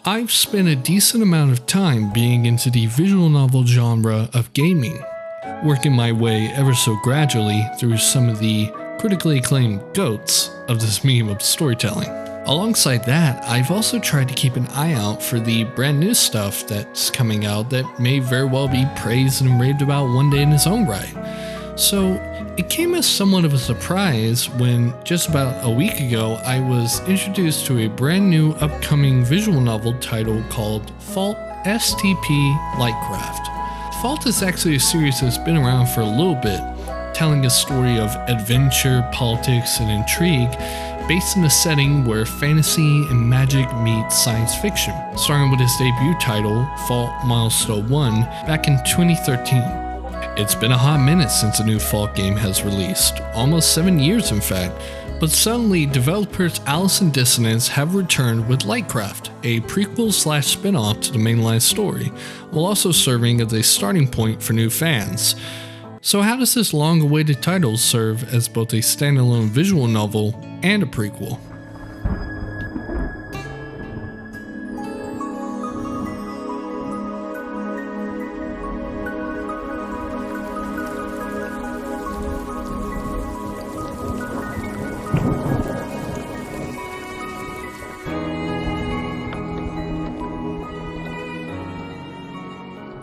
I've spent a decent amount of time being into the visual novel genre of gaming, working my way ever so gradually through some of the critically acclaimed GOATs of this medium of storytelling. Alongside that, I've also tried to keep an eye out for the brand new stuff that's coming out that may very well be praised and raved about one day in its own right. So it came as somewhat of a surprise when just about a week ago I was introduced to a brand new upcoming visual novel title called Fault StP Lightcraft. Fault is actually a series that's been around for a little bit, telling a story of adventure, politics, and intrigue based in a setting where fantasy and magic meet science fiction, starting with its debut title, Fault Milestone 1, back in 2013. It's been a hot minute since a new Fault game has released, almost 7 years in fact, but suddenly developers Alice and Dissonance have returned with Lightcraft, a prequel/spin-off to the mainline story, while also serving as a starting point for new fans. So how does this long-awaited title serve as both a standalone visual novel and a prequel?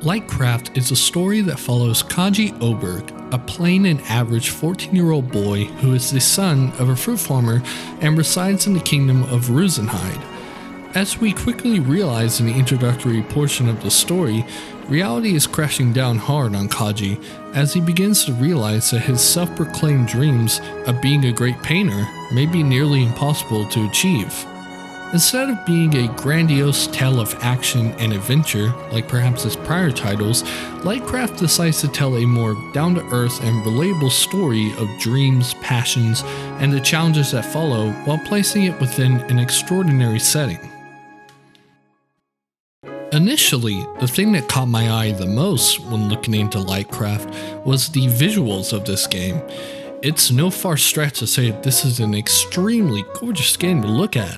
Lightcraft is a story that follows Kaji Oberg, a plain and average 14-year-old boy who is the son of a fruit farmer and resides in the kingdom of Rosenheide. As we quickly realize in the introductory portion of the story, reality is crashing down hard on Kaji as he begins to realize that his self-proclaimed dreams of being a great painter may be nearly impossible to achieve. Instead of being a grandiose tale of action and adventure, like perhaps his prior titles, Lightcraft decides to tell a more down-to-earth and relatable story of dreams, passions, and the challenges that follow while placing it within an extraordinary setting. Initially, the thing that caught my eye the most when looking into Lightcraft was the visuals of this game. It's no far stretch to say that this is an extremely gorgeous game to look at.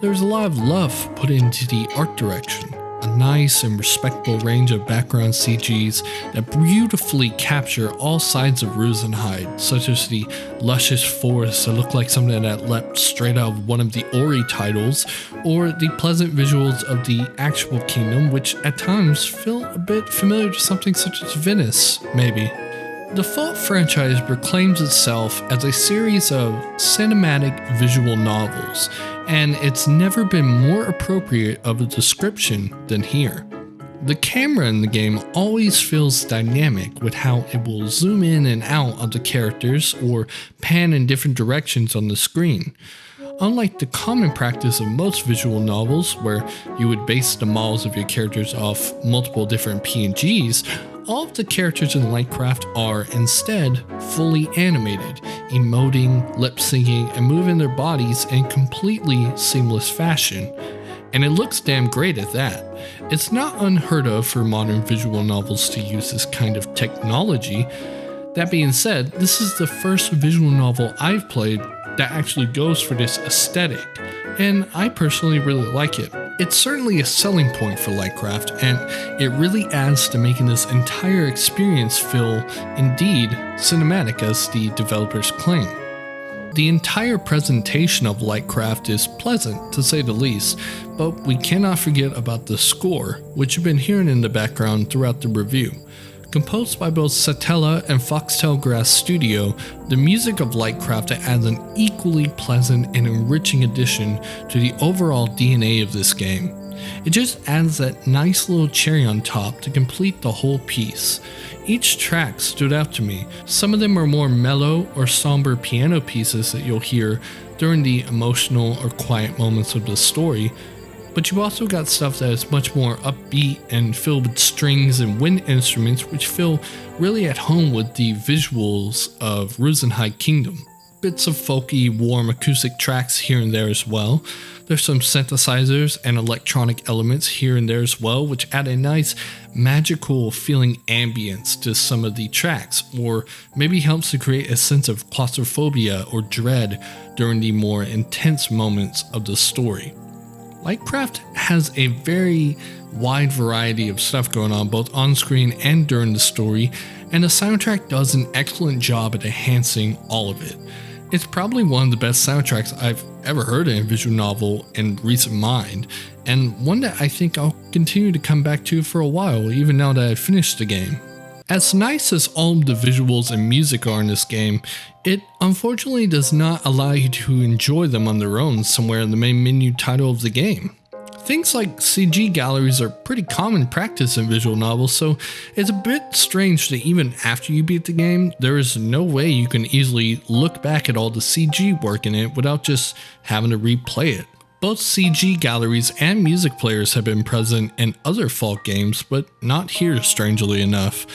There's a lot of love put into the art direction, a nice and respectable range of background CGs that beautifully capture all sides of Rosenheide, such as the luscious forests that look like something that leapt straight out of one of the Ori titles, or the pleasant visuals of the actual kingdom, which at times feel a bit familiar to something such as Venice, maybe. The Fault franchise proclaims itself as a series of cinematic visual novels, and it's never been more appropriate of a description than here. The camera in the game always feels dynamic with how it will zoom in and out of the characters or pan in different directions on the screen. Unlike the common practice of most visual novels, where you would base the models of your characters off multiple different PNGs, all of the characters in Lightcraft are instead fully animated, emoting, lip-syncing, and moving their bodies in completely seamless fashion. And it looks damn great at that. It's not unheard of for modern visual novels to use this kind of technology. That being said, this is the first visual novel I've played that actually goes for this aesthetic, and I personally really like it. It's certainly a selling point for Lightcraft, and it really adds to making this entire experience feel, indeed, cinematic as the developers claim. The entire presentation of Lightcraft is pleasant, to say the least, but we cannot forget about the score, which you've been hearing in the background throughout the review. Composed by both Satella and Foxtail Grass Studio, the music of Lightcraft adds an equally pleasant and enriching addition to the overall DNA of this game. It just adds that nice little cherry on top to complete the whole piece. Each track stood out to me. Some of them are more mellow or somber piano pieces that you'll hear during the emotional or quiet moments of the story, but you've also got stuff that is much more upbeat and filled with strings and wind instruments, which feel really at home with the visuals of Rosenheide Kingdom. Bits of folky, warm acoustic tracks here and there as well. There's some synthesizers and electronic elements here and there as well, which add a nice magical feeling ambience to some of the tracks, or maybe helps to create a sense of claustrophobia or dread during the more intense moments of the story. LIGHTKRAVTE has a very wide variety of stuff going on both on screen and during the story, and the soundtrack does an excellent job at enhancing all of it. It's probably one of the best soundtracks I've ever heard in a visual novel in recent mind, and one that I think I'll continue to come back to for a while, even now that I've finished the game. As nice as all the visuals and music are in this game, it unfortunately does not allow you to enjoy them on their own somewhere in the main menu title of the game. Things like CG galleries are pretty common practice in visual novels, so it's a bit strange that even after you beat the game, there is no way you can easily look back at all the CG work in it without just having to replay it. Both CG galleries and music players have been present in other Fallout games, but not here, strangely enough.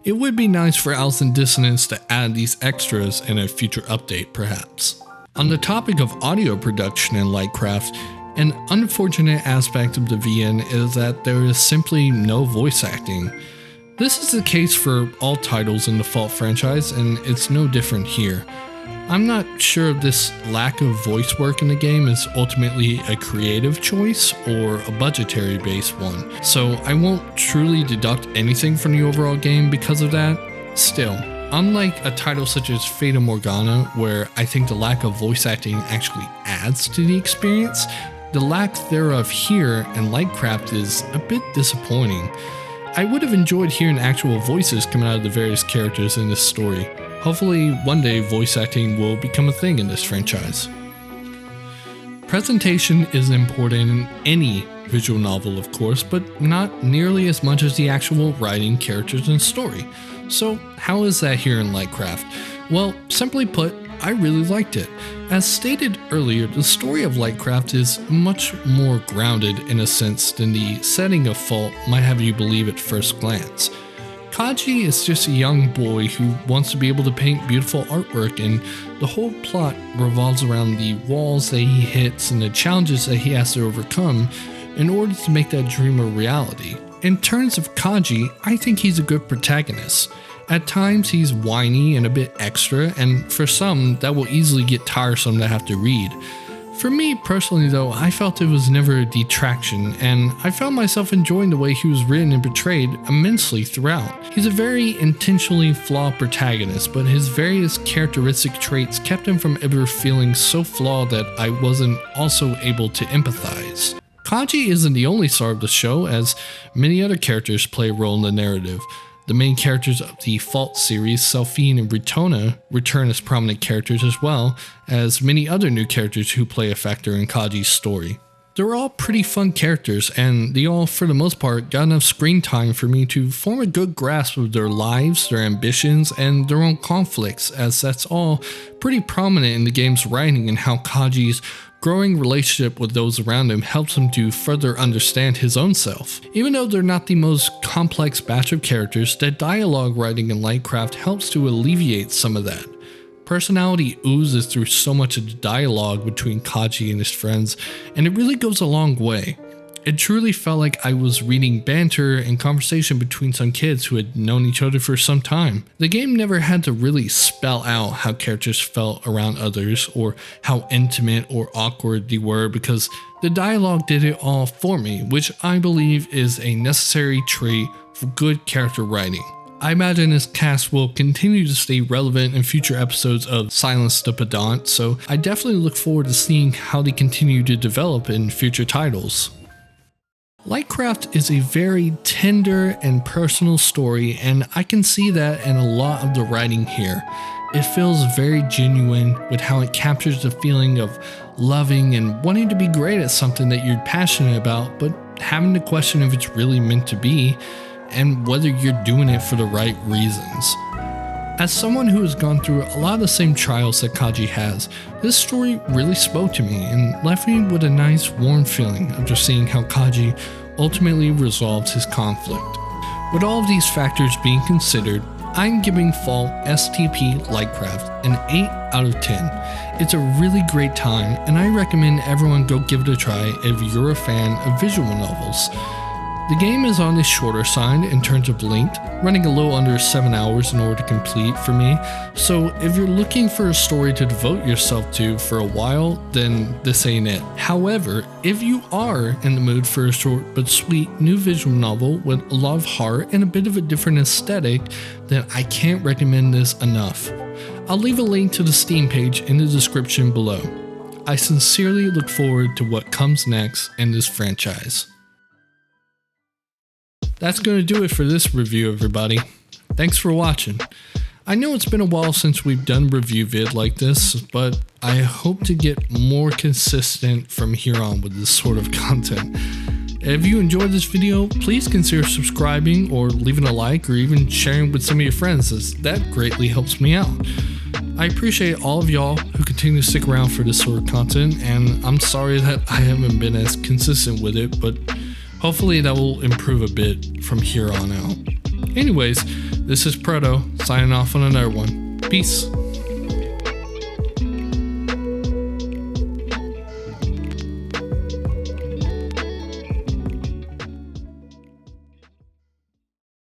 It would be nice for Alice in Dissonance to add these extras in a future update, perhaps. On the topic of audio production in LIGHTKRAVTE, an unfortunate aspect of the VN is that there is simply no voice acting. This is the case for all titles in the Fallout franchise, and it's no different here. I'm not sure if this lack of voice work in the game is ultimately a creative choice or a budgetary based one, so I won't truly deduct anything from the overall game because of that. Still, unlike a title such as Fata Morgana, where I think the lack of voice acting actually adds to the experience, the lack thereof here in LIGHTKRAVTE is a bit disappointing. I would have enjoyed hearing actual voices coming out of the various characters in this story. Hopefully, one day voice acting will become a thing in this franchise. Presentation is important in any visual novel, of course, but not nearly as much as the actual writing, characters, and story. So, how is that here in LIGHTKRAVTE? Well, simply put, I really liked it. As stated earlier, the story of LIGHTKRAVTE is much more grounded in a sense than the setting of Fallout might have you believe at first glance. Kaji is just a young boy who wants to be able to paint beautiful artwork, and the whole plot revolves around the walls that he hits and the challenges that he has to overcome in order to make that dream a reality. In terms of Kaji, I think he's a good protagonist. At times he's whiny and a bit extra, and for some that will easily get tiresome to have to read. For me personally though, I felt it was never a detraction, and I found myself enjoying the way he was written and portrayed immensely throughout. He's a very intentionally flawed protagonist, but his various characteristic traits kept him from ever feeling so flawed that I wasn't also able to empathize. Kaji isn't the only star of the show, as many other characters play a role in the narrative. The main characters of the Fallout series, Selphine and Britona, return as prominent characters as well as many other new characters who play a factor in Kaji's story. They're all pretty fun characters, and they all, for the most part, got enough screen time for me to form a good grasp of their lives, their ambitions, and their own conflicts, as that's all pretty prominent in the game's writing and how Kaji's growing relationship with those around him helps him to further understand his own self. Even though they're not the most complex batch of characters, the dialogue writing in LIGHTKRAVTE helps to alleviate some of that. Personality oozes through so much of the dialogue between Kaji and his friends, and it really goes a long way. It truly felt like I was reading banter and conversation between some kids who had known each other for some time. The game never had to really spell out how characters felt around others or how intimate or awkward they were, because the dialogue did it all for me, which I believe is a necessary trait for good character writing. I imagine this cast will continue to stay relevant in future episodes of Silence the Pedant, so I definitely look forward to seeing how they continue to develop in future titles. LIGHTKRAVTE is a very tender and personal story, and I can see that in a lot of the writing here. It feels very genuine with how it captures the feeling of loving and wanting to be great at something that you're passionate about, but having to question if it's really meant to be, and whether you're doing it for the right reasons. As someone who has gone through a lot of the same trials that Kaji has, this story really spoke to me and left me with a nice warm feeling after seeing how Kaji ultimately resolves his conflict. With all of these factors being considered, I'm giving Fallout StP LIGHTKRAVTE an 8 out of 10. It's a really great time, and I recommend everyone go give it a try if you're a fan of visual novels. The game is on the shorter side in terms of length, running a little under 7 hours in order to complete for me, so if you're looking for a story to devote yourself to for a while, then this ain't it. However, if you are in the mood for a short but sweet new visual novel with a lot of heart and a bit of a different aesthetic, then I can't recommend this enough. I'll leave a link to the Steam page in the description below. I sincerely look forward to what comes next in this franchise. That's going to do it for this review, everybody. Thanks for watching. I know it's been a while since we've done review vid like this, but I hope to get more consistent from here on with this sort of content. If you enjoyed this video, please consider subscribing or leaving a like or even sharing with some of your friends, as that greatly helps me out. I appreciate all of y'all who continue to stick around for this sort of content, and I'm sorry that I haven't been as consistent with it, but hopefully that will improve a bit from here on out. Anyways, this is Proto, signing off on another one. Peace.